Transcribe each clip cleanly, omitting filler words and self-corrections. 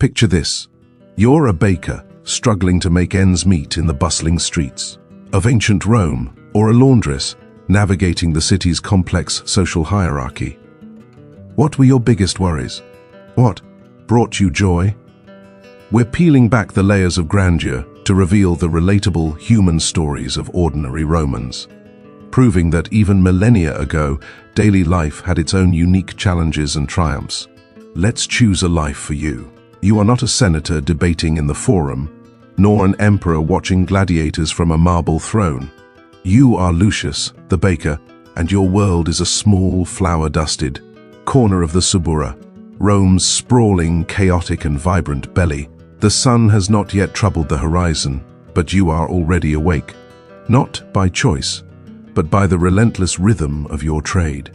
Picture this. You're a baker, struggling to make ends meet in the bustling streets of ancient Rome, or a laundress, navigating the city's complex social hierarchy. What were your biggest worries? What brought you joy? We're peeling back the layers of grandeur to reveal the relatable human stories of ordinary Romans, proving that even millennia ago, daily life had its own unique challenges and triumphs. Let's choose a life for you. You are not a senator debating in the forum, nor an emperor watching gladiators from a marble throne. You are Lucius, the baker, and your world is a small, flower-dusted corner of the Suburra, Rome's sprawling, chaotic and vibrant belly. The sun has not yet troubled the horizon, but you are already awake, not by choice, but by the relentless rhythm of your trade.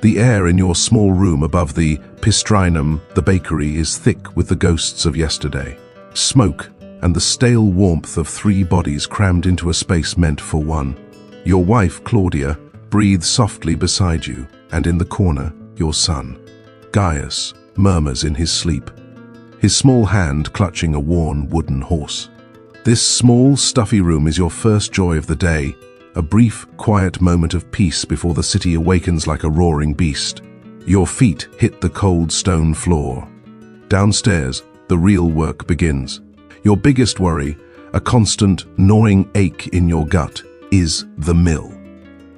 The air in your small room above the pistrinum, the bakery, is thick with the ghosts of yesterday. Smoke and the stale warmth of 3 bodies crammed into a space meant for one. Your wife, Claudia, breathes softly beside you, and in the corner, your son, Gaius, murmurs in his sleep, his small hand clutching a worn wooden horse. This small, stuffy room is your first joy of the day, a brief, quiet moment of peace before the city awakens like a roaring beast. Your feet hit the cold stone floor. Downstairs, the real work begins. Your biggest worry, a constant, gnawing ache in your gut, is the mill.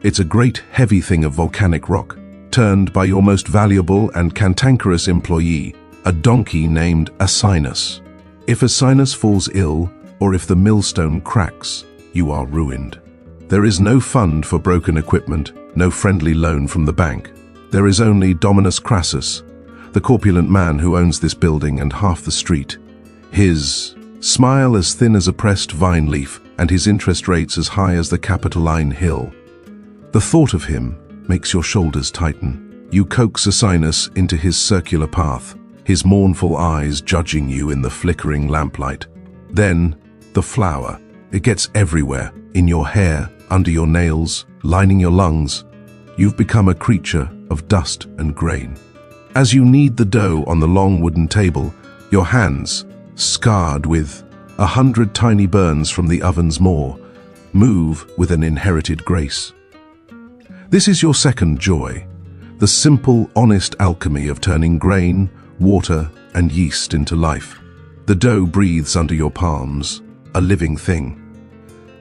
It's a great, heavy thing of volcanic rock, turned by your most valuable and cantankerous employee, a donkey named Asinus. If Asinus falls ill, or if the millstone cracks, you are ruined. There is no fund for broken equipment, no friendly loan from the bank. There is only Dominus Crassus, the corpulent man who owns this building and half the street. His smile as thin as a pressed vine leaf, and his interest rates as high as the Capitoline Hill. The thought of him makes your shoulders tighten. You coax Asinus into his circular path, his mournful eyes judging you in the flickering lamplight. Then, the flour. It gets everywhere, in your hair, under your nails, lining your lungs. You've become a creature of dust and grain. As you knead the dough on the long wooden table, your hands, scarred with 100 tiny burns from the oven's maw, move with an inherited grace. This is your second joy, the simple, honest alchemy of turning grain, water, and yeast into life. The dough breathes under your palms, a living thing.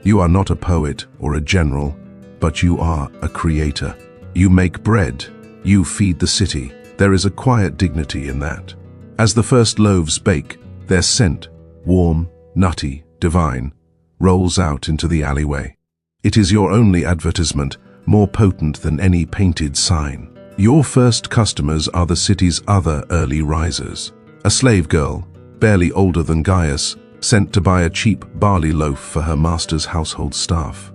You are not a poet or a general, but you are a creator. You make bread, you feed the city. There is a quiet dignity in that. As the first loaves bake, their scent, warm, nutty, divine, rolls out into the alleyway. It is your only advertisement, more potent than any painted sign. Your first customers are the city's other early risers. A slave girl, barely older than Gaius, sent to buy a cheap barley loaf for her master's household staff.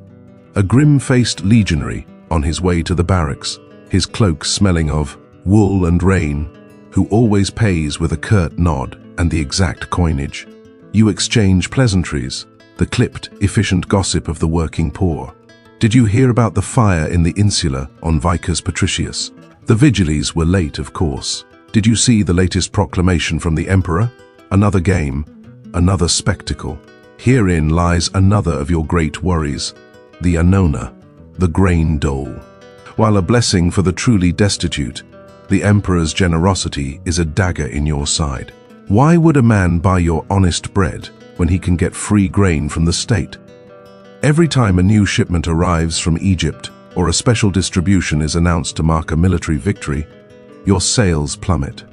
A grim-faced legionary on his way to the barracks, his cloak smelling of wool and rain, who always pays with a curt nod and the exact coinage. You exchange pleasantries, the clipped, efficient gossip of the working poor. Did you hear about the fire in the insula on Vicus Patricius? The vigiles were late, of course. Did you see the latest proclamation from the emperor? Another game, another spectacle. Herein lies another of your great worries, the annona, the grain dole. While a blessing for the truly destitute, the emperor's generosity is a dagger in your side. Why would a man buy your honest bread when he can get free grain from the state? Every time a new shipment arrives from Egypt or a special distribution is announced to mark a military victory, your sales plummet.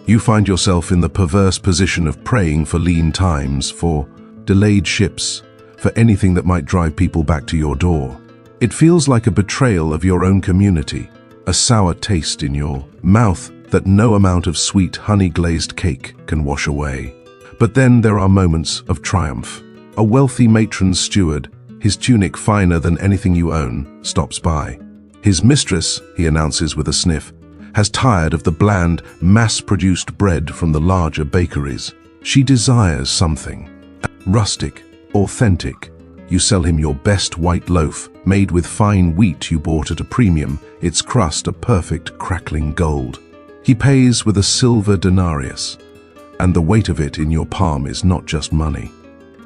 You find yourself in the perverse position of praying for lean times, for delayed ships, for anything that might drive people back to your door. It feels like a betrayal of your own community, a sour taste in your mouth that no amount of sweet honey-glazed cake can wash away. But then there are moments of triumph. A wealthy matron's steward, his tunic finer than anything you own, stops by. His mistress, he announces with a sniff, has tired of the bland, mass-produced bread from the larger bakeries. She desires something rustic, authentic. You sell him your best white loaf, made with fine wheat you bought at a premium, its crust a perfect crackling gold. He pays with a silver denarius. And the weight of it in your palm is not just money.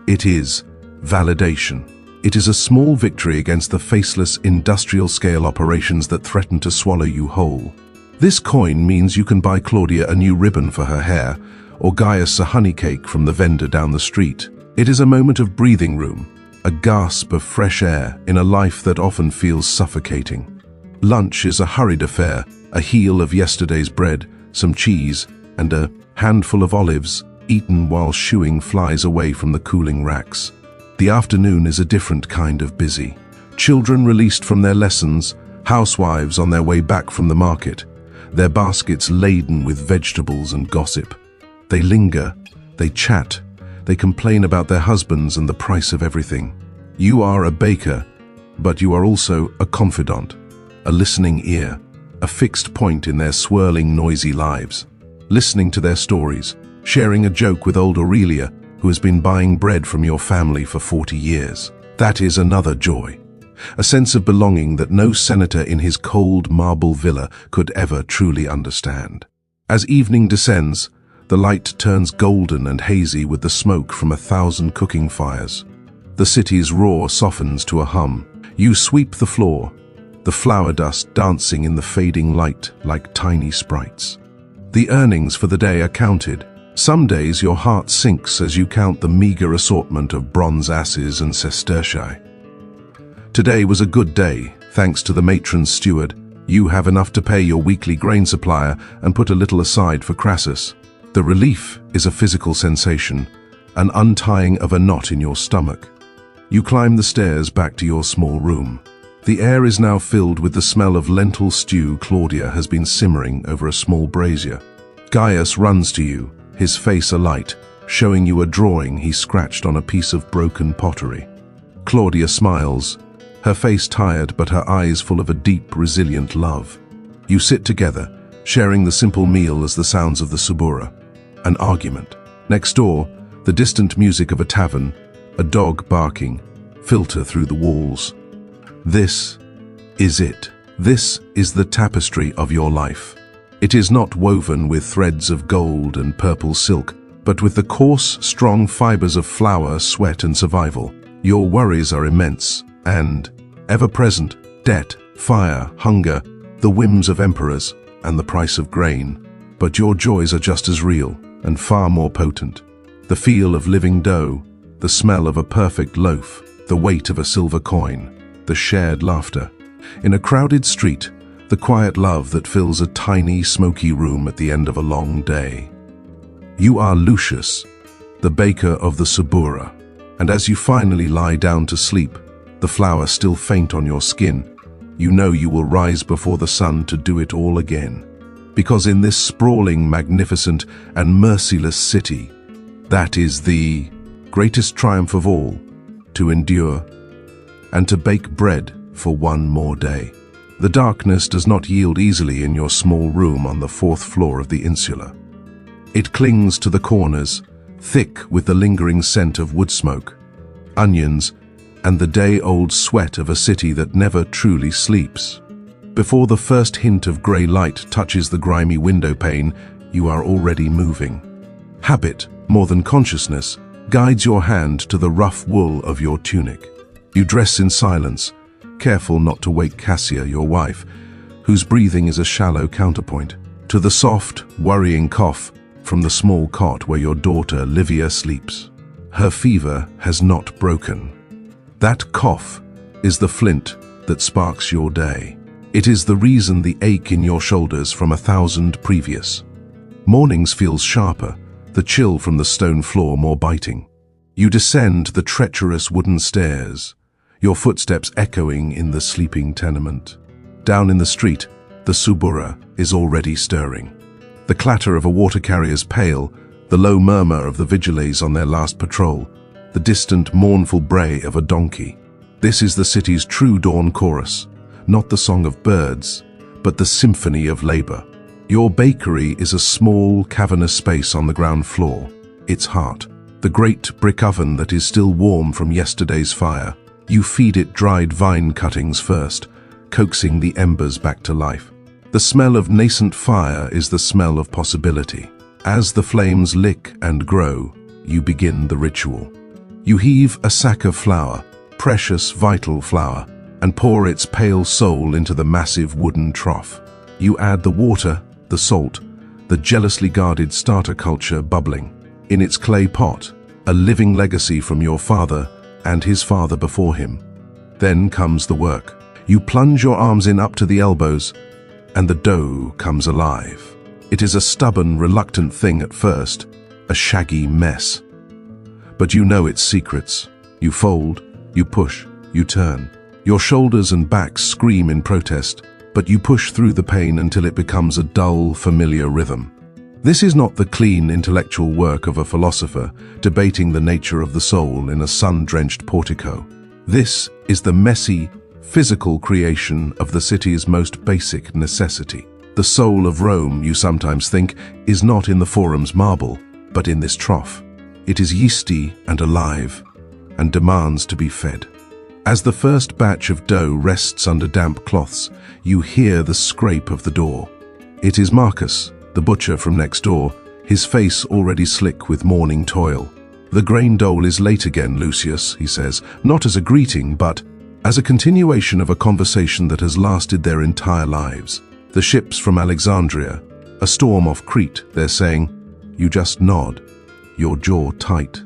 It is validation. It is a small victory against the faceless industrial-scale operations that threaten to swallow you whole. This coin means you can buy Claudia a new ribbon for her hair, or Gaius a honey cake from the vendor down the street. It is a moment of breathing room, a gasp of fresh air in a life that often feels suffocating. Lunch is a hurried affair, a heel of yesterday's bread, some cheese, and a handful of olives, eaten while shooing flies away from the cooling racks. The afternoon is a different kind of busy. Children released from their lessons, housewives on their way back from the market, their baskets laden with vegetables and gossip. They linger, they chat, they complain about their husbands and the price of everything. You are a baker, but you are also a confidant, a listening ear, a fixed point in their swirling, noisy lives. Listening to their stories, sharing a joke with old Aurelia, who has been buying bread from your family for 40 years. That is another joy. A sense of belonging that no senator in his cold marble villa could ever truly understand. As evening descends, the light turns golden and hazy with the smoke from 1,000 cooking fires. The city's roar softens to a hum. You sweep the floor, the flour dust dancing in the fading light like tiny sprites. The earnings for the day are counted. Some days your heart sinks as you count the meager assortment of bronze asses and sestertii. Today was a good day, thanks to the matron's steward. You have enough to pay your weekly grain supplier and put a little aside for Crassus. The relief is a physical sensation, an untying of a knot in your stomach. You climb the stairs back to your small room. The air is now filled with the smell of lentil stew Claudia has been simmering over a small brazier. Gaius runs to you, his face alight, showing you a drawing he scratched on a piece of broken pottery. Claudia smiles, her face tired but her eyes full of a deep, resilient love. You sit together, sharing the simple meal as the sounds of the subura. An argument. Next door, the distant music of a tavern, a dog barking, filter through the walls. This is it. This is the tapestry of your life. It is not woven with threads of gold and purple silk, but with the coarse, strong fibers of flour, sweat, and survival. Your worries are immense and ever-present: debt, fire, hunger, the whims of emperors, and the price of grain. But your joys are just as real and far more potent. The feel of living dough, the smell of a perfect loaf, the weight of a silver coin, the shared laughter. In a crowded street, the quiet love that fills a tiny, smoky room at the end of a long day. You are Lucius, the baker of the subura, and as you finally lie down to sleep, the flour still faint on your skin, you know you will rise before the sun to do it all again. Because in this sprawling, magnificent, and merciless city, that is the greatest triumph of all, to endure and to bake bread for one more day. The darkness does not yield easily in your small room on the 4th floor of the insula. It clings to the corners, thick with the lingering scent of wood smoke, onions, and the day-old sweat of a city that never truly sleeps. Before the first hint of grey light touches the grimy window pane, you are already moving. Habit, more than consciousness, guides your hand to the rough wool of your tunic. You dress in silence, careful not to wake Cassia, your wife, whose breathing is a shallow counterpoint to the soft, worrying cough from the small cot where your daughter Livia sleeps. Her fever has not broken. That cough is the flint that sparks your day. It is the reason the ache in your shoulders from 1,000 previous. Mornings feels sharper, the chill from the stone floor more biting. You descend the treacherous wooden stairs, your footsteps echoing in the sleeping tenement. Down in the street, the subura is already stirring. The clatter of a water carrier's pail, the low murmur of the vigiles on their last patrol, the distant mournful bray of a donkey. This is the city's true dawn chorus, not the song of birds, but the symphony of labor. Your bakery is a small, cavernous space on the ground floor. Its heart, the great brick oven that is still warm from yesterday's fire. You feed it dried vine cuttings first, coaxing the embers back to life. The smell of nascent fire is the smell of possibility. As the flames lick and grow, you begin the ritual. You heave a sack of flour, precious vital flour, and pour its pale soul into the massive wooden trough. You add the water, the salt, the jealously guarded starter culture bubbling. In its clay pot, a living legacy from your father and his father before him. Then comes the work. You plunge your arms in up to the elbows, and the dough comes alive. It is a stubborn, reluctant thing at first, a shaggy mess. But you know its secrets. You fold, you push, you turn. Your shoulders and back scream in protest, but you push through the pain until it becomes a dull, familiar rhythm. This is not the clean, intellectual work of a philosopher debating the nature of the soul in a sun-drenched portico. This is the messy, physical creation of the city's most basic necessity. The soul of Rome, you sometimes think, is not in the forum's marble, but in this trough. It is yeasty and alive, and demands to be fed. As the first batch of dough rests under damp cloths, you hear the scrape of the door. It is Marcus, the butcher from next door, his face already slick with morning toil. "The grain dole is late again, Lucius," he says, not as a greeting, but as a continuation of a conversation that has lasted their entire lives. The ships from Alexandria, a storm off Crete, they're saying. You just nod, your jaw tight.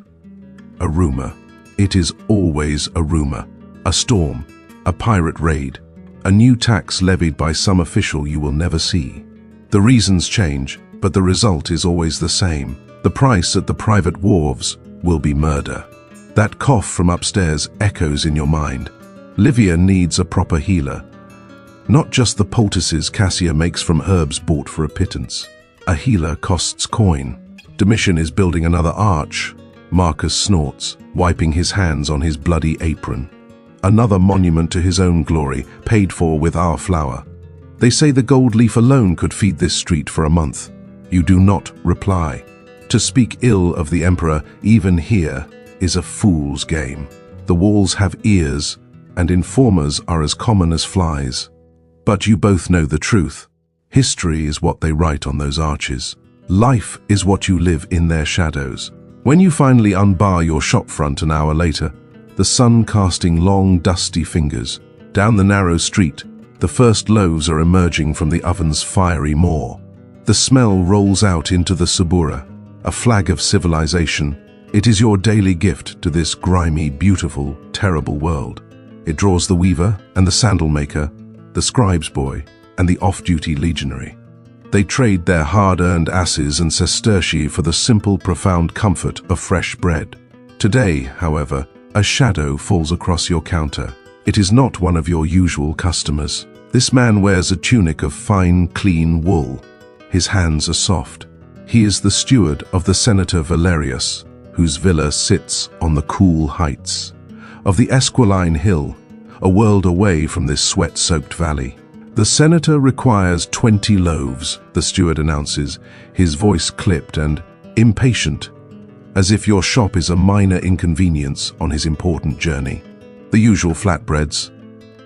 A rumor. It is always a rumor. A storm, a pirate raid, a new tax levied by some official you will never see. The reasons change, but the result is always the same. The price at the private wharves will be murder. That cough from upstairs echoes in your mind. Livia needs a proper healer. Not just the poultices Cassia makes from herbs bought for a pittance. A healer costs coin. Domitian is building another arch. Marcus snorts, wiping his hands on his bloody apron. Another monument to his own glory, paid for with our flour. They say the gold leaf alone could feed this street for a month. You do not reply. To speak ill of the emperor, even here, is a fool's game. The walls have ears, and informers are as common as flies. But you both know the truth. History is what they write on those arches. Life is what you live in their shadows. When you finally unbar your shop front an hour later, the sun casting long, dusty fingers. Down the narrow street, the first loaves are emerging from the oven's fiery maw. The smell rolls out into the Subura, a flag of civilization. It is your daily gift to this grimy, beautiful, terrible world. It draws the weaver and the sandal maker, the scribe's boy, and the off-duty legionary. They trade their hard-earned asses and sestertii for the simple, profound comfort of fresh bread. Today, however, a shadow falls across your counter. It is not one of your usual customers. This man wears a tunic of fine, clean wool. His hands are soft. He is the steward of the Senator Valerius, whose villa sits on the cool heights of the Esquiline Hill, a world away from this sweat-soaked valley. The senator requires 20 loaves, the steward announces, his voice clipped and impatient, as if your shop is a minor inconvenience on his important journey. The usual flatbreads,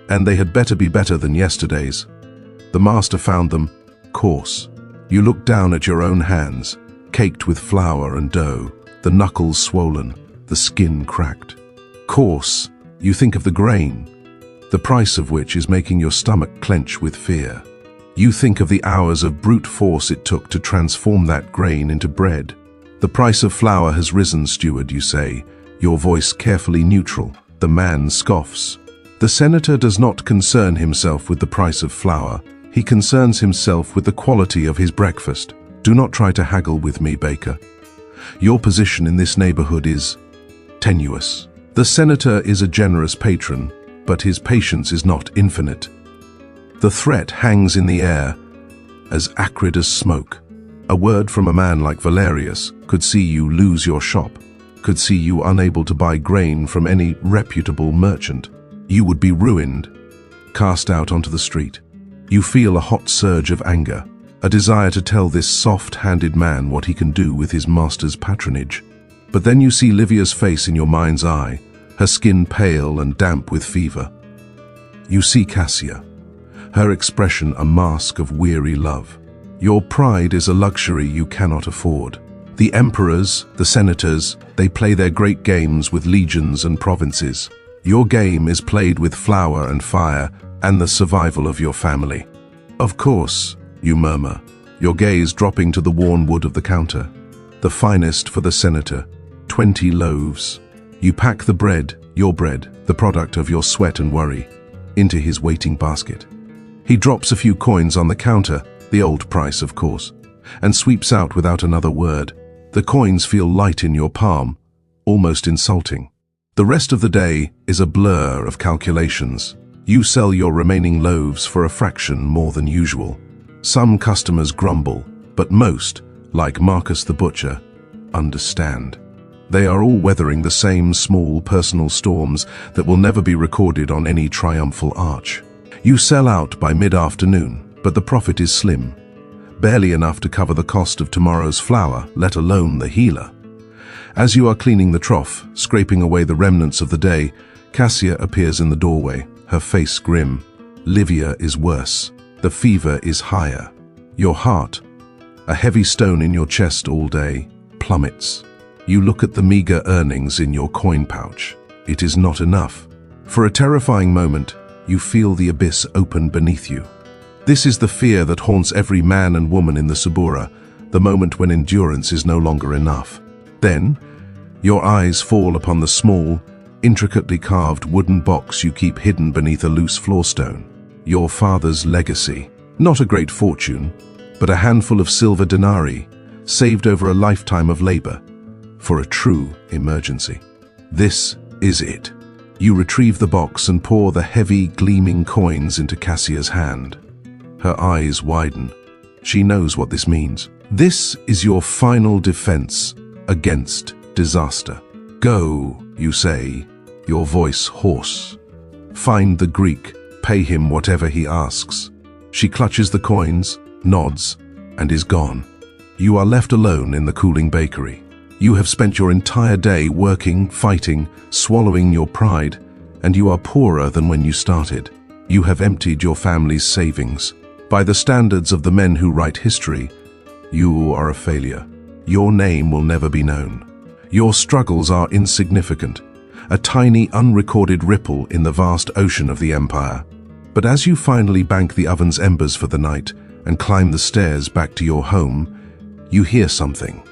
and they had better be better than yesterday's. The master found them coarse. You look down at your own hands, caked with flour and dough, the knuckles swollen, the skin cracked. Coarse, you think of the grain, the price of which is making your stomach clench with fear. You think of the hours of brute force it took to transform that grain into bread. The price of flour has risen, steward, you say, your voice carefully neutral. The man scoffs. The senator does not concern himself with the price of flour. He concerns himself with the quality of his breakfast. Do not try to haggle with me, baker. Your position in this neighborhood is tenuous. The senator is a generous patron, but his patience is not infinite. The threat hangs in the air, as acrid as smoke. A word from a man like Valerius could see you lose your shop, could see you unable to buy grain from any reputable merchant. You would be ruined, cast out onto the street. You feel a hot surge of anger, a desire to tell this soft-handed man what he can do with his master's patronage. But then you see Livia's face in your mind's eye, her skin pale and damp with fever. You see Cassia, her expression a mask of weary love. Your pride is a luxury you cannot afford. The emperors, the senators, they play their great games with legions and provinces. Your game is played with flour and fire and the survival of your family. Of course, you murmur, your gaze dropping to the worn wood of the counter. The finest for the senator, 20 loaves. You pack the bread, your bread, the product of your sweat and worry, into his waiting basket. He drops a few coins on the counter, the old price of course, and sweeps out without another word. The coins feel light in your palm, almost insulting. The rest of the day is a blur of calculations. You sell your remaining loaves for a fraction more than usual. Some customers grumble, but most, like Marcus the butcher, understand. They are all weathering the same small personal storms that will never be recorded on any triumphal arch. You sell out by mid-afternoon, but the profit is slim, barely enough to cover the cost of tomorrow's flour, let alone the healer. As you are cleaning the trough, scraping away the remnants of the day, Cassia appears in the doorway, her face grim. Livia is worse. The fever is higher. Your heart, a heavy stone in your chest all day, plummets. You look at the meager earnings in your coin pouch. It is not enough. For a terrifying moment, you feel the abyss open beneath you. This is the fear that haunts every man and woman in the Subura, the moment when endurance is no longer enough. Then, your eyes fall upon the small, intricately carved wooden box you keep hidden beneath a loose floorstone. Your father's legacy. Not a great fortune, but a handful of silver denarii, saved over a lifetime of labor, for a true emergency. This is it. You retrieve the box and pour the heavy, gleaming coins into Cassia's hand. Her eyes widen. She knows what this means. This is your final defense against disaster. Go, you say, your voice hoarse. Find the Greek, pay him whatever he asks. She clutches the coins, nods, and is gone. You are left alone in the cooling bakery. You have spent your entire day working, fighting, swallowing your pride, and you are poorer than when you started. You have emptied your family's savings. By the standards of the men who write history, you are a failure. Your name will never be known. Your struggles are insignificant, a tiny unrecorded ripple in the vast ocean of the empire. But as you finally bank the oven's embers for the night and climb the stairs back to your home, you hear something.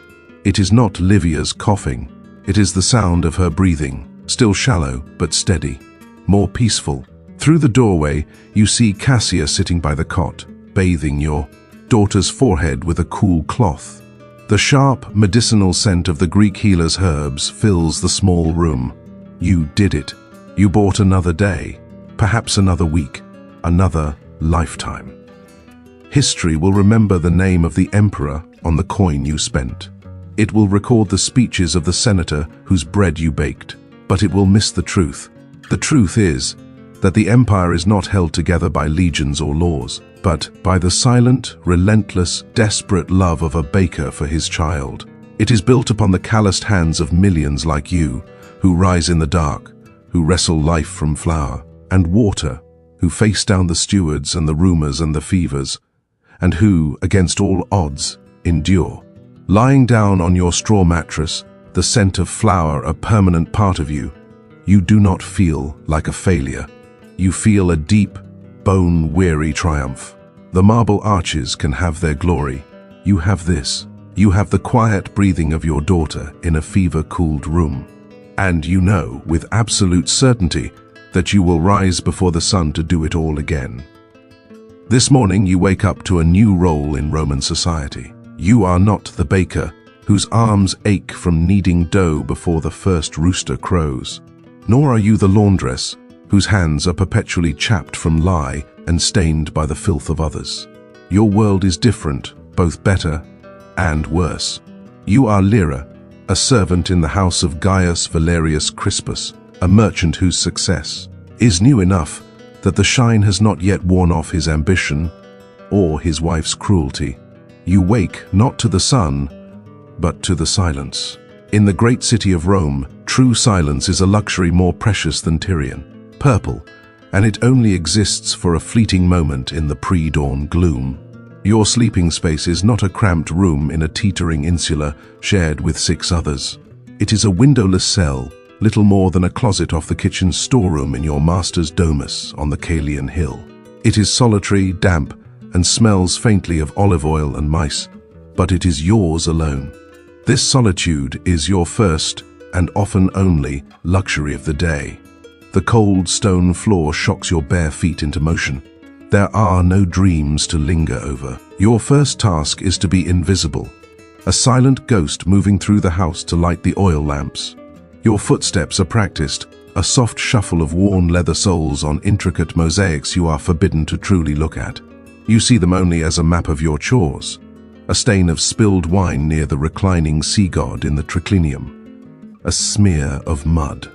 It is not Livia's coughing. It is the sound of her breathing, still shallow but steady, more peaceful. Through the doorway, you see Cassia sitting by the cot, bathing your daughter's forehead with a cool cloth. The sharp, medicinal scent of the Greek healer's herbs fills the small room. You did it. You bought another day, perhaps another week, another lifetime. History will remember the name of the emperor on the coin you spent. It will record the speeches of the senator whose bread you baked, but it will miss the truth. The truth is that the empire is not held together by legions or laws, but by the silent, relentless, desperate love of a baker for his child. It is built upon the calloused hands of millions like you, who rise in the dark, who wrestle life from flour and water, who face down the stewards and the rumors and the fevers, and who, against all odds, endure. Lying down on your straw mattress, the scent of flour a permanent part of you, you do not feel like a failure. You feel a deep, bone-weary triumph. The marble arches can have their glory. You have this. You have the quiet breathing of your daughter in a fever-cooled room. And you know with absolute certainty that you will rise before the sun to do it all again. This morning you wake up to a new role in Roman society. You are not the baker whose arms ache from kneading dough before the first rooster crows. Nor are you the laundress whose hands are perpetually chapped from lye and stained by the filth of others. Your world is different, both better and worse. You are Lyra, a servant in the house of Gaius Valerius Crispus, a merchant whose success is new enough that the shine has not yet worn off his ambition or his wife's cruelty. You wake not to the sun, but to the silence. In the great city of Rome, true silence is a luxury more precious than Tyrian. Purple, and it only exists for a fleeting moment in the pre-dawn gloom. Your sleeping space is not a cramped room in a teetering insula shared with 6 others. It is a windowless cell, little more than a closet off the kitchen storeroom in your master's domus on the Kalian Hill. It is solitary, damp, and smells faintly of olive oil and mice, but it is yours alone. This solitude is your first, and often only, luxury of the day. The cold stone floor shocks your bare feet into motion. There are no dreams to linger over. Your first task is to be invisible, a silent ghost moving through the house to light the oil lamps. Your footsteps are practiced, a soft shuffle of worn leather soles on intricate mosaics you are forbidden to truly look at. You see them only as a map of your chores, a stain of spilled wine near the reclining sea god in the triclinium, a smear of mud.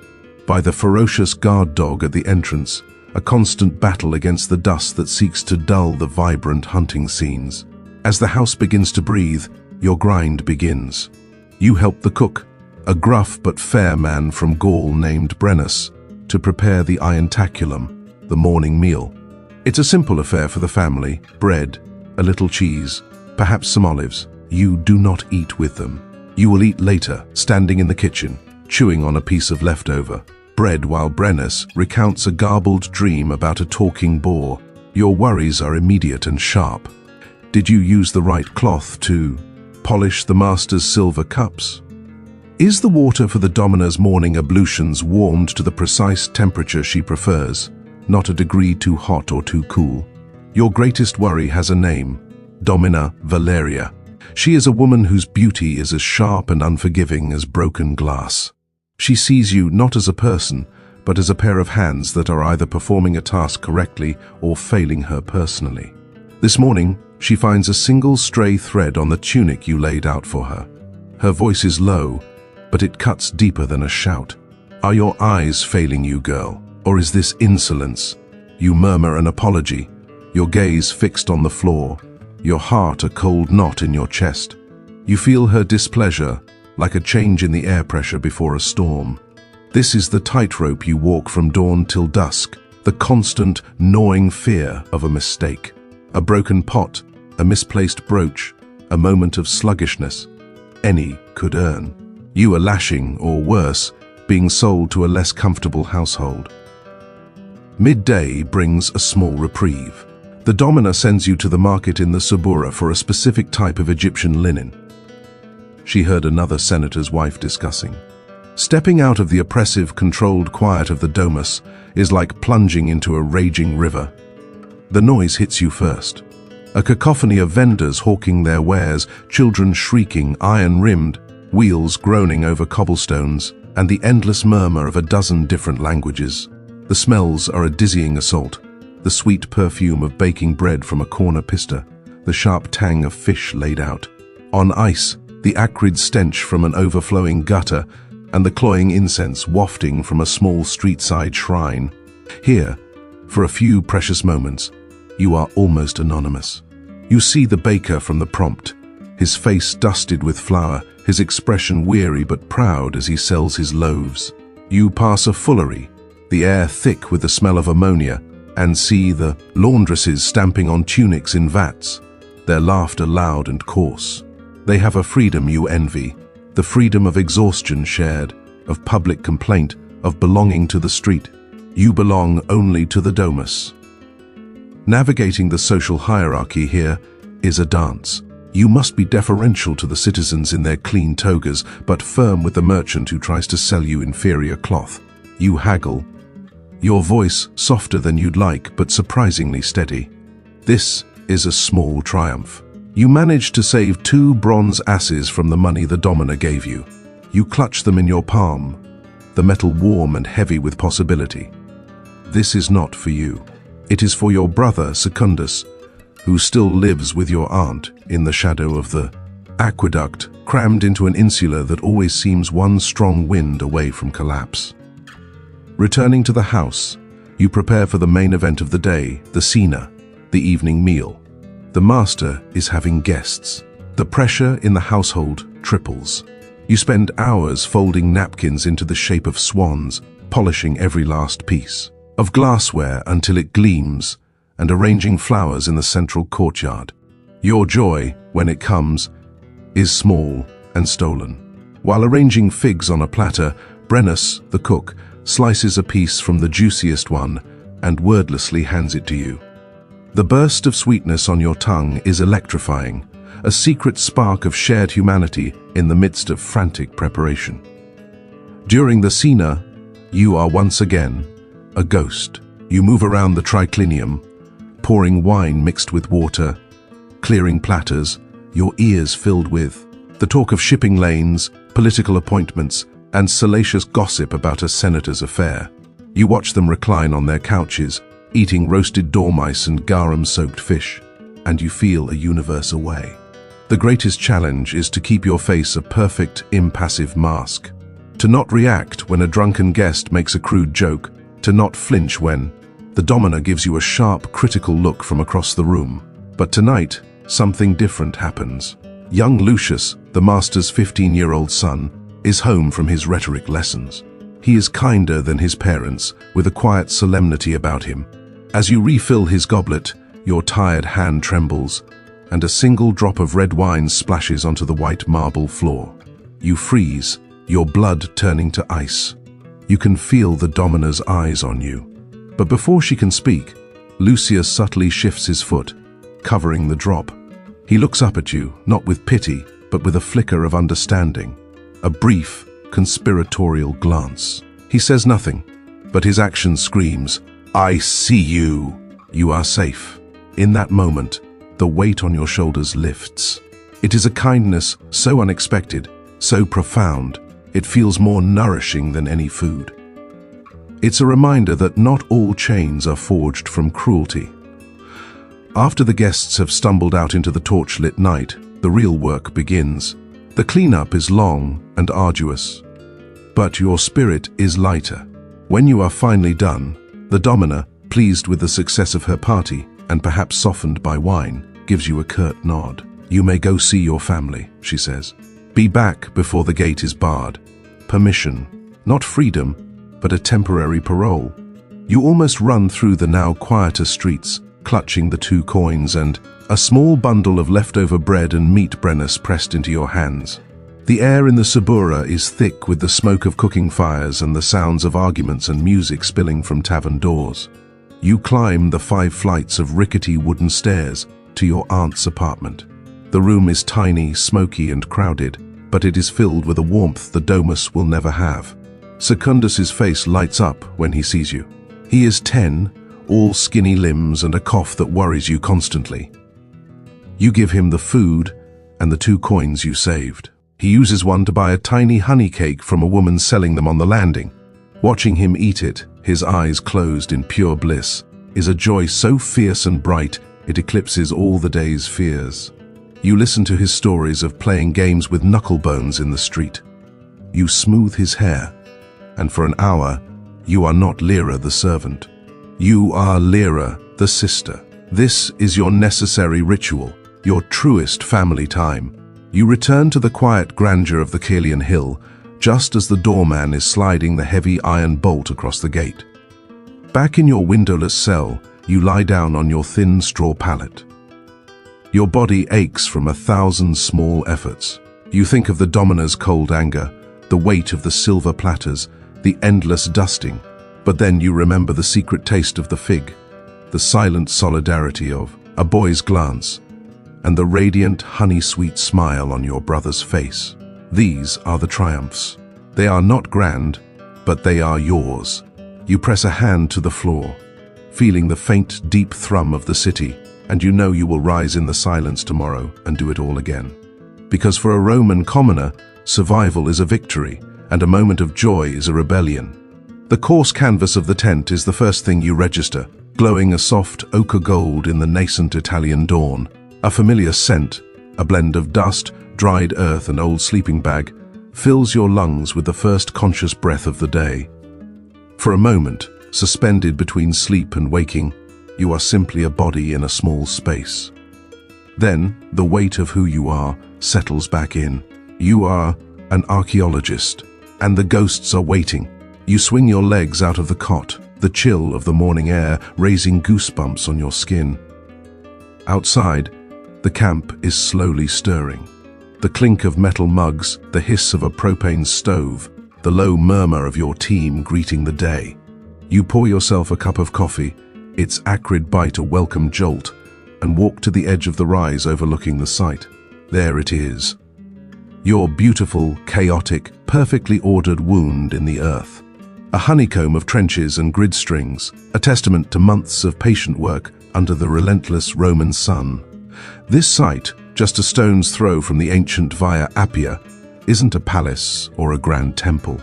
By the ferocious guard dog at the entrance, a constant battle against the dust that seeks to dull the vibrant hunting scenes. As the house begins to breathe, your grind begins. You help the cook, a gruff but fair man from Gaul named Brennus, to prepare the irontaculum, the morning meal. It's a simple affair for the family: bread, a little cheese, perhaps some olives. You do not eat with them. You will eat later, standing in the kitchen, chewing on a piece of leftover bread while Brennus recounts a garbled dream about a talking boar. Your worries are immediate and sharp. Did you use the right cloth to polish the master's silver cups? Is the water for the domina's morning ablutions warmed to the precise temperature she prefers, not a degree too hot or too cool? Your greatest worry has a name: Domina Valeria. She is a woman whose beauty is as sharp and unforgiving as broken glass. She sees you not as a person, but as a pair of hands that are either performing a task correctly or failing her personally. This morning, she finds a single stray thread on the tunic you laid out for her. Her voice is low, but it cuts deeper than a shout. Are your eyes failing you, girl? Or is this insolence? You murmur an apology, your gaze fixed on the floor, your heart a cold knot in your chest. You feel her displeasure, like a change in the air pressure before a storm. This is the tightrope you walk from dawn till dusk, the constant, gnawing fear of a mistake. A broken pot, a misplaced brooch, a moment of sluggishness. Any could earn. You are lashing, or worse, being sold to a less comfortable household. Midday brings a small reprieve. The domina sends you to the market in the Subura for a specific type of Egyptian linen. She heard another senator's wife discussing. Stepping out of the oppressive, controlled quiet of the domus is like plunging into a raging river. The noise hits you first. A cacophony of vendors hawking their wares, children shrieking, iron-rimmed, wheels groaning over cobblestones, and the endless murmur of a dozen different languages. The smells are a dizzying assault. The sweet perfume of baking bread from a corner pista, the sharp tang of fish laid out. On ice, the acrid stench from an overflowing gutter, and the cloying incense wafting from a small street-side shrine. Here, for a few precious moments, you are almost anonymous. You see the baker from the prompt, his face dusted with flour, his expression weary but proud as he sells his loaves. You pass a fullery, the air thick with the smell of ammonia, and see the laundresses stamping on tunics in vats, their laughter loud and coarse. They have a freedom you envy, the freedom of exhaustion shared, of public complaint, of belonging to the street. You belong only to the domus. Navigating the social hierarchy here is a dance. You must be deferential to the citizens in their clean togas, but firm with the merchant who tries to sell you inferior cloth. You haggle, your voice softer than you'd like, but surprisingly steady. This is a small triumph. You manage to save 2 bronze asses from the money the domina gave you. You clutch them in your palm, the metal warm and heavy with possibility. This is not for you. It is for your brother Secundus, who still lives with your aunt in the shadow of the aqueduct, crammed into an insula that always seems one strong wind away from collapse. Returning to the house, you prepare for the main event of the day, the cena, the evening meal. The master is having guests. The pressure in the household triples. You spend hours folding napkins into the shape of swans, polishing every last piece of glassware until it gleams, and arranging flowers in the central courtyard. Your joy, when it comes, is small and stolen. While arranging figs on a platter, Brennus, the cook, slices a piece from the juiciest one and wordlessly hands it to you. The burst of sweetness on your tongue is electrifying, a secret spark of shared humanity in the midst of frantic preparation. During the cena, you are once again a ghost. You move around the triclinium, pouring wine mixed with water, clearing platters, your ears filled with the talk of shipping lanes, political appointments, and salacious gossip about a senator's affair. You watch them recline on their couches, eating roasted dormice and garum-soaked fish, and you feel a universe away. The greatest challenge is to keep your face a perfect, impassive mask. To not react when a drunken guest makes a crude joke, to not flinch when the domina gives you a sharp, critical look from across the room. But tonight, something different happens. Young Lucius, the master's 15-year-old son, is home from his rhetoric lessons. He is kinder than his parents, with a quiet solemnity about him. As you refill his goblet, your tired hand trembles, and a single drop of red wine splashes onto the white marble floor. You freeze, your blood turning to ice. You can feel the domina's eyes on you. But before she can speak, Lucius subtly shifts his foot, covering the drop. He looks up at you, not with pity, but with a flicker of understanding, a brief, conspiratorial glance. He says nothing, but his action screams, "I see you. You are safe." In that moment, the weight on your shoulders lifts. It is a kindness so unexpected, so profound, it feels more nourishing than any food. It's a reminder that not all chains are forged from cruelty. After the guests have stumbled out into the torchlit night, the real work begins. The cleanup is long and arduous, but your spirit is lighter. When you are finally done, the domina, pleased with the success of her party and perhaps softened by wine, gives you a curt nod. "You may go see your family," she says. "Be back before the gate is barred." Permission, not freedom, but a temporary parole. You almost run through the now quieter streets, clutching the 2 coins and a small bundle of leftover bread and meat Brennus pressed into your hands. The air in the Subura is thick with the smoke of cooking fires and the sounds of arguments and music spilling from tavern doors. You climb the 5 flights of rickety wooden stairs to your aunt's apartment. The room is tiny, smoky and crowded, but it is filled with a warmth the domus will never have. Secundus's face lights up when he sees you. He is 10, all skinny limbs and a cough that worries you constantly. You give him the food and the 2 coins you saved. He uses one to buy a tiny honey cake from a woman selling them on the landing. Watching him eat it, his eyes closed in pure bliss, is a joy so fierce and bright it eclipses all the day's fears. You listen to his stories of playing games with knucklebones in the street. You smooth his hair, and for an hour, you are not Lyra the servant. You are Lyra the sister. This is your necessary ritual, your truest family time. You return to the quiet grandeur of the Caelian hill, just as the doorman is sliding the heavy iron bolt across the gate. Back in your windowless cell, you lie down on your thin straw pallet. Your body aches from 1,000 small efforts. You think of the domina's cold anger, the weight of the silver platters, the endless dusting. But then you remember the secret taste of the fig, the silent solidarity of a boy's glance, and the radiant, honey-sweet smile on your brother's face. These are the triumphs. They are not grand, but they are yours. You press a hand to the floor, feeling the faint, deep thrum of the city, and you know you will rise in the silence tomorrow and do it all again. Because for a Roman commoner, survival is a victory, and a moment of joy is a rebellion. The coarse canvas of the tent is the first thing you register, glowing a soft ochre gold in the nascent Italian dawn. A familiar scent, a blend of dust, dried earth and old sleeping bag, fills your lungs with the first conscious breath of the day. For a moment, suspended between sleep and waking, you are simply a body in a small space. Then, the weight of who you are settles back in. You are an archaeologist, and the ghosts are waiting. You swing your legs out of the cot, the chill of the morning air raising goosebumps on your skin. Outside, The camp is slowly stirring. The clink of metal mugs, the hiss of a propane stove, the low murmur of your team greeting the day. You pour yourself a cup of coffee, its acrid bite a welcome jolt, and walk to the edge of the rise overlooking the site. There it is. Your beautiful, chaotic, perfectly ordered wound in the earth. A honeycomb of trenches and grid strings, a testament to months of patient work under the relentless Roman sun. This site, just a stone's throw from the ancient Via Appia, isn't a palace or a grand temple.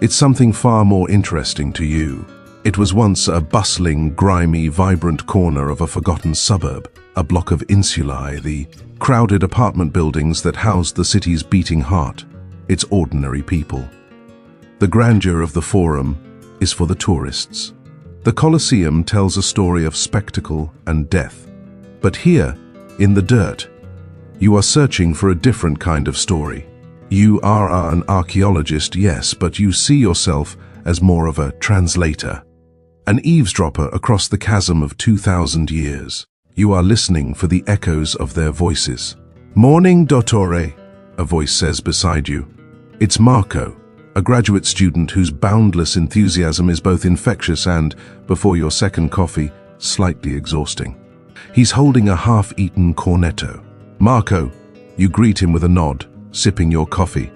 It's something far more interesting to you. It was once a bustling, grimy, vibrant corner of a forgotten suburb, a block of insulae, the crowded apartment buildings that housed the city's beating heart, its ordinary people. The grandeur of the Forum is for the tourists. The Colosseum tells a story of spectacle and death. But here, in the dirt, you are searching for a different kind of story. You are an archaeologist, yes, but you see yourself as more of a translator. An eavesdropper across the chasm of 2,000 years. You are listening for the echoes of their voices. "Morning, dottore," a voice says beside you. It's Marco, a graduate student whose boundless enthusiasm is both infectious and, before your second coffee, slightly exhausting. He's holding a half-eaten cornetto. "Marco," you greet him with a nod, sipping your coffee.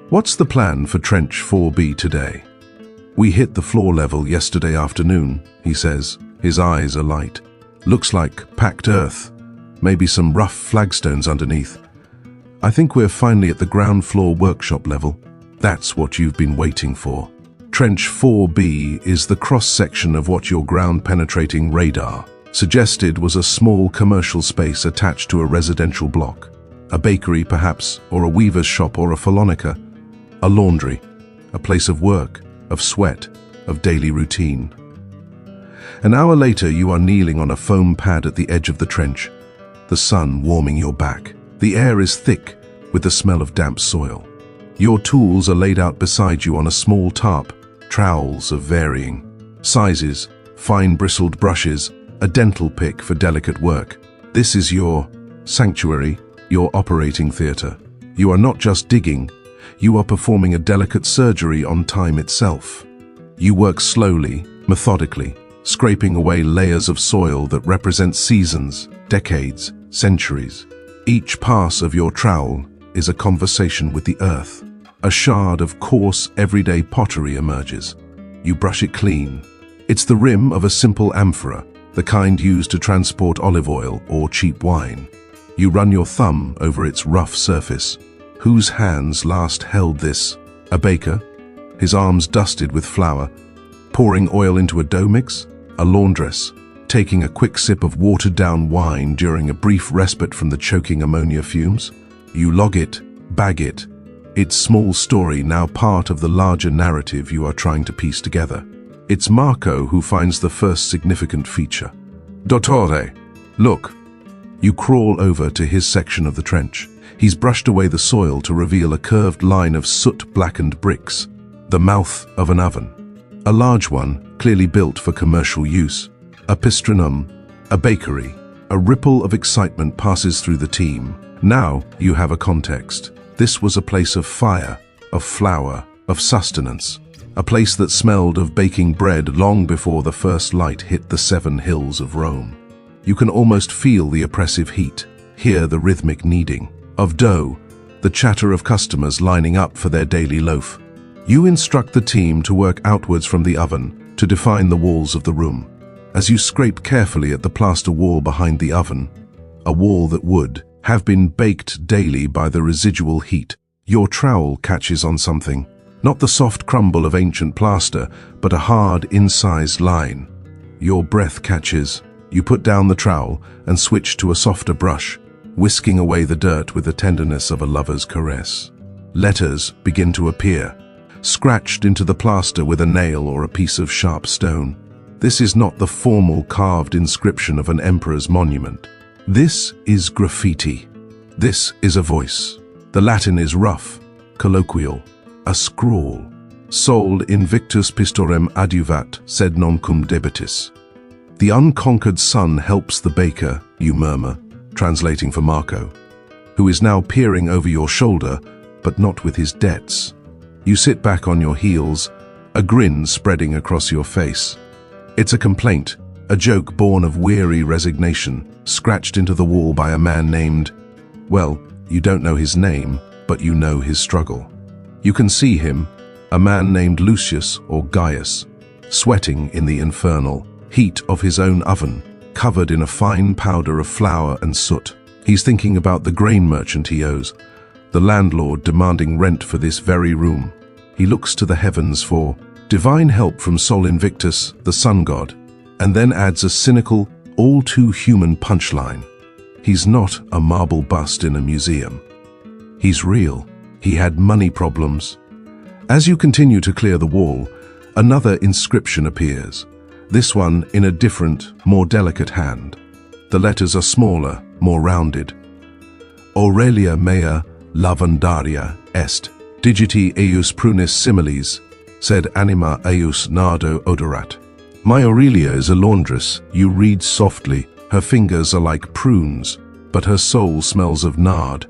"What's the plan for Trench 4B today?" "We hit the floor level yesterday afternoon," he says, his eyes alight. "Looks like packed earth, maybe some rough flagstones underneath. I think we're finally at the ground floor workshop level. That's what you've been waiting for. Trench 4B is the cross-section of what your ground-penetrating radar suggested was a small commercial space attached to a residential block. A bakery, perhaps, or a weaver's shop or a phalonica. A laundry, a place of work, of sweat, of daily routine. An hour later, you are kneeling on a foam pad at the edge of the trench, the sun warming your back. The air is thick with the smell of damp soil. Your tools are laid out beside you on a small tarp, trowels of varying sizes, fine bristled brushes, a dental pick for delicate work. This is your sanctuary, your operating theater. You are not just digging, you are performing a delicate surgery on time itself. You work slowly, methodically, scraping away layers of soil that represent seasons, decades, centuries. Each pass of your trowel is a conversation with the earth. A shard of coarse, everyday pottery emerges. You brush it clean. It's the rim of a simple amphora, the kind used to transport olive oil or cheap wine. You run your thumb over its rough surface. Whose hands last held this? A baker, his arms dusted with flour, pouring oil into a dough mix? A laundress, taking a quick sip of watered-down wine during a brief respite from the choking ammonia fumes? You log it, bag it, its small story now part of the larger narrative you are trying to piece together. It's Marco who finds the first significant feature. "Dottore, look." You crawl over to his section of the trench. He's brushed away the soil to reveal a curved line of soot-blackened bricks, the mouth of an oven. A large one, clearly built for commercial use. A pistrinum, a bakery. A ripple of excitement passes through the team. Now you have a context. This was a place of fire, of flour, of sustenance. A place that smelled of baking bread long before the first light hit the 7 hills of Rome. You can almost feel the oppressive heat, hear the rhythmic kneading of dough, the chatter of customers lining up for their daily loaf. You instruct the team to work outwards from the oven to define the walls of the room. As you scrape carefully at the plaster wall behind the oven, a wall that would have been baked daily by the residual heat, your trowel catches on something. Not the soft crumble of ancient plaster, but a hard, incised line. Your breath catches. You put down the trowel and switch to a softer brush, whisking away the dirt with the tenderness of a lover's caress. Letters begin to appear, scratched into the plaster with a nail or a piece of sharp stone. This is not the formal carved inscription of an emperor's monument. This is graffiti. This is a voice. The Latin is rough, colloquial, a scrawl. Sol invictus pistorem adiuvat, sed non cum debitis. The unconquered sun helps the baker, you murmur. translating for Marco, who is now peering over your shoulder, but not with his debts. You sit back on your heels, a grin spreading across your face. It's a complaint, a joke born of weary resignation, scratched into the wall by a man named, well, you don't know his name, but you know his struggle. You can see him, a man named Lucius or Gaius, sweating in the infernal heat of his own oven, covered in a fine powder of flour and soot. He's thinking about the grain merchant he owes, the landlord demanding rent for this very room. He looks to the heavens for divine help from Sol Invictus, the sun god, and then adds a cynical, all-too-human punchline. He's not a marble bust in a museum. He's real. He had money problems. As you continue to clear the wall, another inscription appears, this one in a different, more delicate hand. The letters are smaller, more rounded. Aurelia mea lavandaria est, digiti eius prunis similes, sed anima eius nardo odorat. My Aurelia is a laundress, you read softly. Her fingers are like prunes, but her soul smells of nard.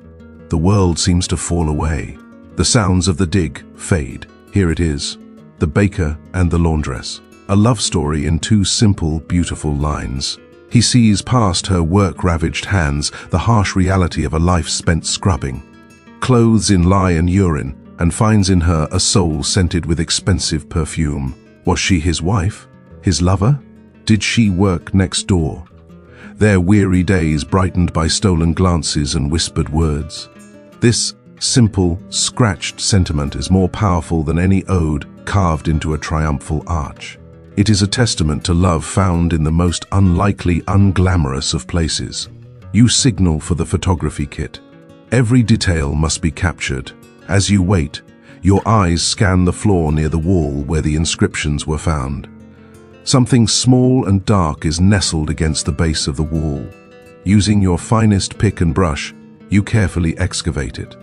The world seems to fall away. The sounds of the dig fade. Here it is, The Baker and the Laundress. A love story in two simple, beautiful lines. He sees past her work-ravaged hands the harsh reality of a life spent scrubbing. Clothes in lye and urine, and finds in her a soul scented with expensive perfume. Was she his wife? His lover? Did she work next door? Their weary days brightened by stolen glances and whispered words. This simple, scratched sentiment is more powerful than any ode carved into a triumphal arch. It is a testament to love found in the most unlikely, unglamorous of places. You signal for the photography kit. Every detail must be captured. As you wait, your eyes scan the floor near the wall where the inscriptions were found. Something small and dark is nestled against the base of the wall. Using your finest pick and brush, you carefully excavate it.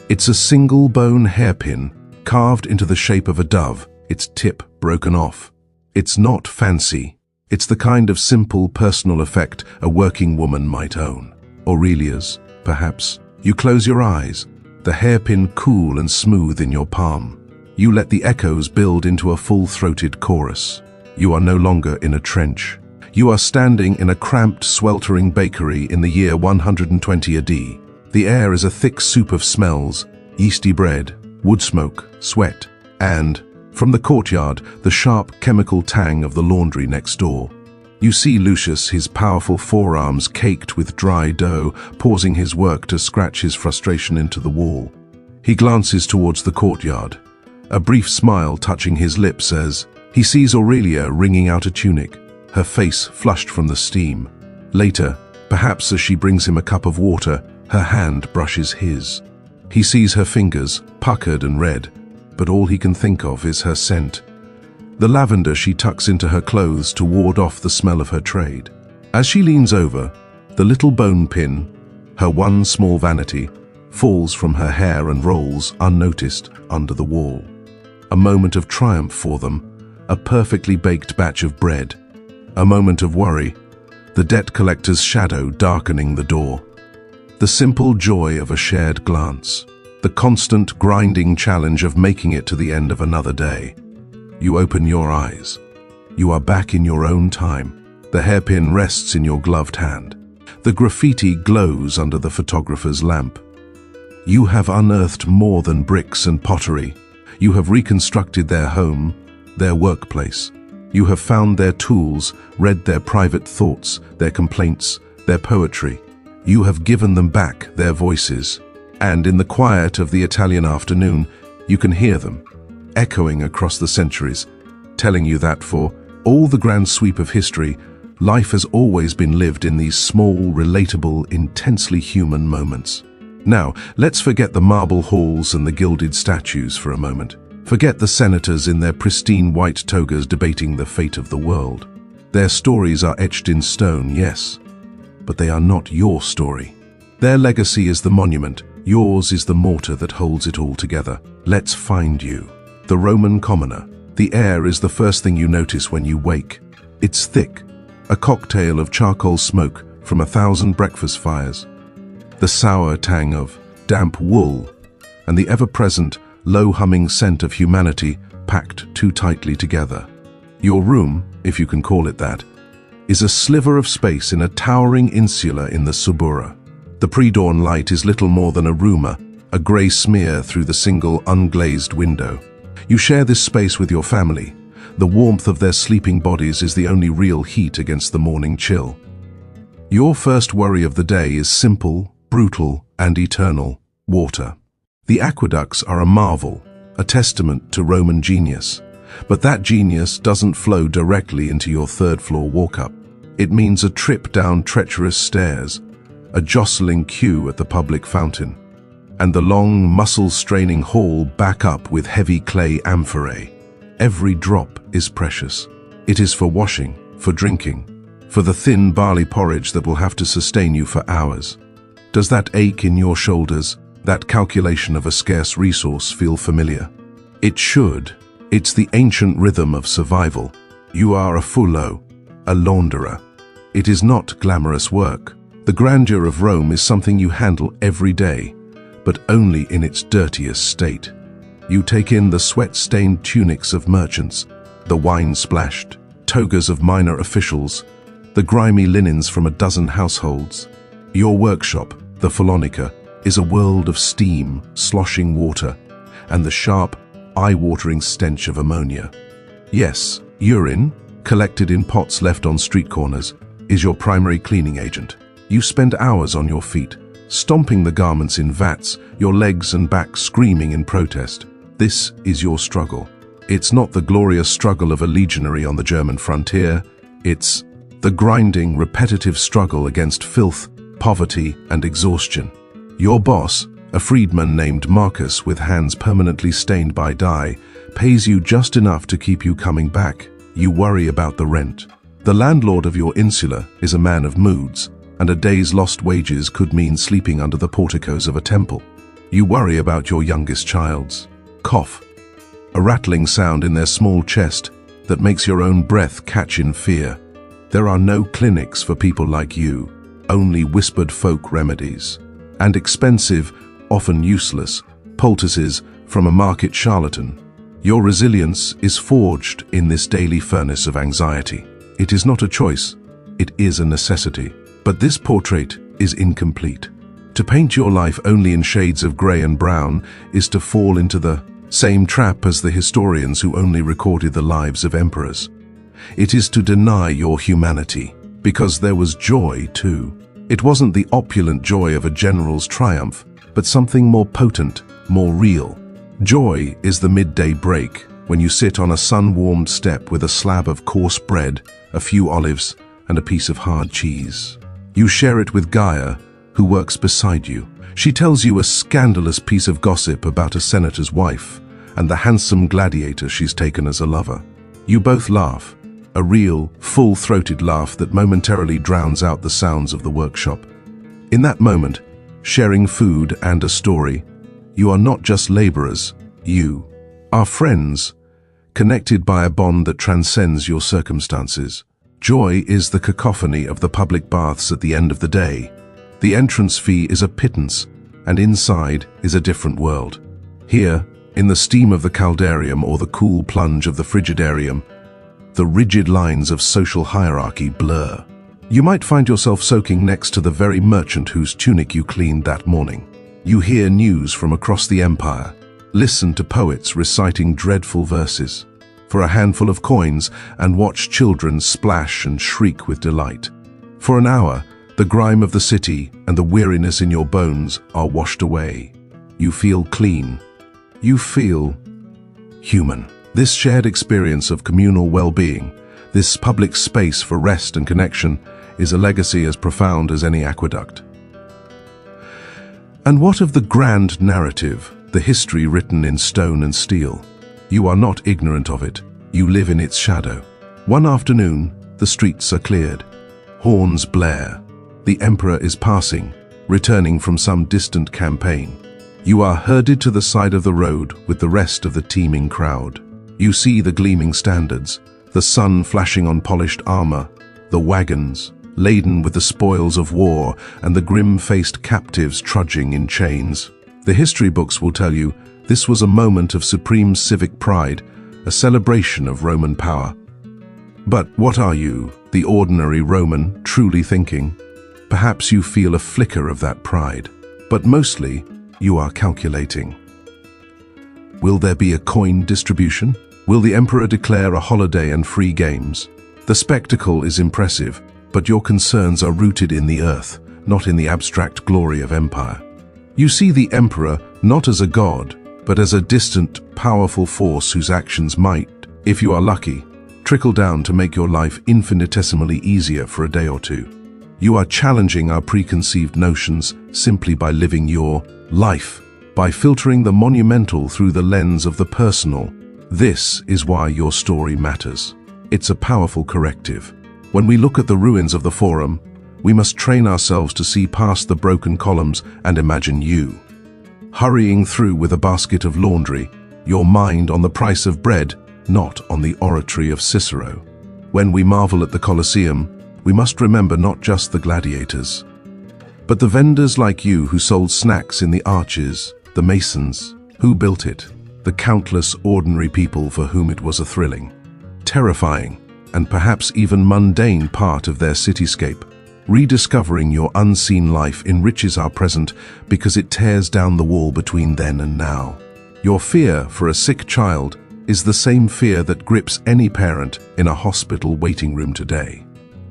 It's a single bone hairpin carved into the shape of a dove, its tip broken off. It's not fancy. It's the kind of simple personal effect a working woman might own. Aurelia's, perhaps. You close your eyes, the hairpin cool and smooth in your palm. You let the echoes build into a full-throated chorus. You are no longer in a trench. You are standing in a cramped, sweltering bakery in the year 120 AD. The air is a thick soup of smells, yeasty bread, wood smoke, sweat, and, from the courtyard, the sharp chemical tang of the laundry next door. You see Lucius, his powerful forearms caked with dry dough, pausing his work to scratch his frustration into the wall. He glances towards the courtyard, a brief smile touching his lips as he sees Aurelia wringing out a tunic, her face flushed from the steam. Later, perhaps as she brings him a cup of water, her hand brushes his. He sees her fingers, puckered and red, but all he can think of is her scent. The lavender she tucks into her clothes to ward off the smell of her trade. As she leans over, the little bone pin, her one small vanity, falls from her hair and rolls unnoticed under the wall. A moment of triumph for them, a perfectly baked batch of bread. A moment of worry, the debt collector's shadow darkening the door. The simple joy of a shared glance, the constant grinding challenge of making it to the end of another day. You open your eyes. You are back in your own time. The hairpin rests in your gloved hand. The graffiti glows under the photographer's lamp. You have unearthed more than bricks and pottery. You have reconstructed their home, their workplace. You have found their tools, read their private thoughts, their complaints, their poetry. You have given them back their voices. And in the quiet of the Italian afternoon, you can hear them, echoing across the centuries, telling you that for all the grand sweep of history, life has always been lived in these small, relatable, intensely human moments. Now, let's forget the marble halls and the gilded statues for a moment. Forget the senators in their pristine white togas debating the fate of the world. Their stories are etched in stone, yes, but they are not your story. Their legacy is the monument, yours is the mortar that holds it all together. Let's find you. The Roman commoner. The air is the first thing you notice when you wake. It's thick, a cocktail of charcoal smoke, from 1,000 breakfast fires, the sour tang of damp wool, and the ever-present, low-humming scent of humanity packed too tightly together. Your room, if you can call it that, is a sliver of space in a towering insula in the Subura. The pre-dawn light is little more than a rumor, a grey smear through the single unglazed window. You share this space with your family. The warmth of their sleeping bodies is the only real heat against the morning chill. Your first worry of the day is simple, brutal, and eternal: water. The aqueducts are a marvel, a testament to Roman genius. But that genius doesn't flow directly into your third-floor walk-up. It means a trip down treacherous stairs, a jostling queue at the public fountain, and the long, muscle-straining haul back up with heavy clay amphorae. Every drop is precious. It is for washing, for drinking, for the thin barley porridge that will have to sustain you for hours. Does that ache in your shoulders, that calculation of a scarce resource, feel familiar? It should. It's the ancient rhythm of survival. You are a fullo, a launderer. It is not glamorous work. The grandeur of Rome is something you handle every day, but only in its dirtiest state. You take in the sweat-stained tunics of merchants, the wine-splashed togas of minor officials, the grimy linens from a dozen households. Your workshop, the Phallonica, is a world of steam, sloshing water, and the sharp, eye-watering stench of ammonia. Yes, urine, collected in pots left on street corners, is your primary cleaning agent. You spend hours on your feet, stomping the garments in vats, your legs and back screaming in protest. This is your struggle. It's not the glorious struggle of a legionary on the German frontier. It's the grinding, repetitive struggle against filth, poverty, and exhaustion. Your boss, a freedman named Marcus with hands permanently stained by dye, pays you just enough to keep you coming back. You worry about the rent. The landlord of your insula is a man of moods, and a day's lost wages could mean sleeping under the porticos of a temple. You worry about your youngest child's cough, a rattling sound in their small chest that makes your own breath catch in fear. There are no clinics for people like you, only whispered folk remedies, and expensive, often useless, poultices from a market charlatan. Your resilience is forged in this daily furnace of anxiety. It is not a choice, it is a necessity. But this portrait is incomplete. To paint your life only in shades of grey and brown is to fall into the same trap as the historians who only recorded the lives of emperors. It is to deny your humanity, because there was joy too. It wasn't the opulent joy of a general's triumph, but something more potent, more real. Joy is the midday break, when you sit on a sun-warmed step with a slab of coarse bread, a few olives, and a piece of hard cheese. You share it with Gaia, who works beside you. She tells you a scandalous piece of gossip about a senator's wife and the handsome gladiator she's taken as a lover. You both laugh, a real, full-throated laugh that momentarily drowns out the sounds of the workshop. In that moment, sharing food and a story, you are not just laborers, you are friends, connected by a bond that transcends your circumstances. Joy is the cacophony of the public baths at the end of the day. The entrance fee is a pittance, and inside is a different world. Here, in the steam of the caldarium or the cool plunge of the frigidarium, the rigid lines of social hierarchy blur. You might find yourself soaking next to the very merchant whose tunic you cleaned that morning. You hear news from across the empire, listen to poets reciting dreadful verses for a handful of coins, and watch children splash and shriek with delight. For an hour, the grime of the city and the weariness in your bones are washed away. You feel clean. You feel human. This shared experience of communal well-being, this public space for rest and connection, is a legacy as profound as any aqueduct. And what of the grand narrative, the history written in stone and steel? You are not ignorant of it. You live in its shadow. One afternoon, the streets are cleared. Horns blare. The emperor is passing, returning from some distant campaign. You are herded to the side of the road with the rest of the teeming crowd. You see the gleaming standards, the sun flashing on polished armor, the wagons, laden with the spoils of war and the grim-faced captives trudging in chains. The history books will tell you this was a moment of supreme civic pride, a celebration of Roman power. But what are you, the ordinary Roman, truly thinking? Perhaps you feel a flicker of that pride, but mostly you are calculating. Will there be a coin distribution? Will the emperor declare a holiday and free games? The spectacle is impressive, but your concerns are rooted in the earth, not in the abstract glory of empire. You see the emperor not as a god, but as a distant, powerful force whose actions might, if you are lucky, trickle down to make your life infinitesimally easier for a day or two. You are challenging our preconceived notions simply by living your life, by filtering the monumental through the lens of the personal. This is why your story matters. It's a powerful corrective. When we look at the ruins of the Forum, we must train ourselves to see past the broken columns and imagine you, hurrying through with a basket of laundry, your mind on the price of bread, not on the oratory of Cicero. When we marvel at the Colosseum, we must remember not just the gladiators, but the vendors like you who sold snacks in the arches, the masons who built it, the countless ordinary people for whom it was a thrilling, terrifying, and perhaps even mundane part of their cityscape. Rediscovering your unseen life enriches our present because it tears down the wall between then and now. Your fear for a sick child is the same fear that grips any parent in a hospital waiting room today.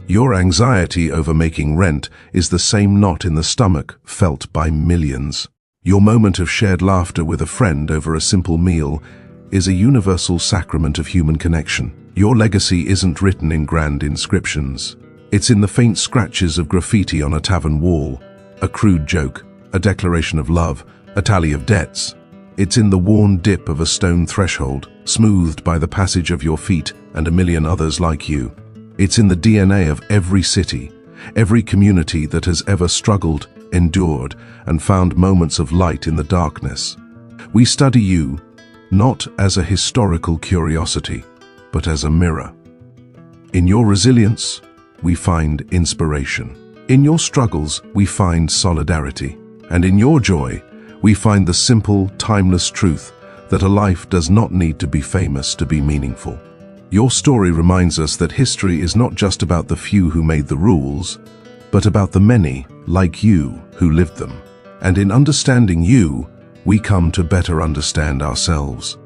Your anxiety over making rent is the same knot in the stomach felt by millions. Your moment of shared laughter with a friend over a simple meal is a universal sacrament of human connection. Your legacy isn't written in grand inscriptions. It's in the faint scratches of graffiti on a tavern wall, a crude joke, a declaration of love, a tally of debts. It's in the worn dip of a stone threshold, smoothed by the passage of your feet and a million others like you. It's in the DNA of every city, every community that has ever struggled, endured, and found moments of light in the darkness. We study you, not as a historical curiosity, but as a mirror. In your resilience, we find inspiration. In your struggles, we find solidarity. And in your joy, we find the simple, timeless truth that a life does not need to be famous to be meaningful. Your story reminds us that history is not just about the few who made the rules, but about the many, like you, who lived them. And in understanding you, we come to better understand ourselves.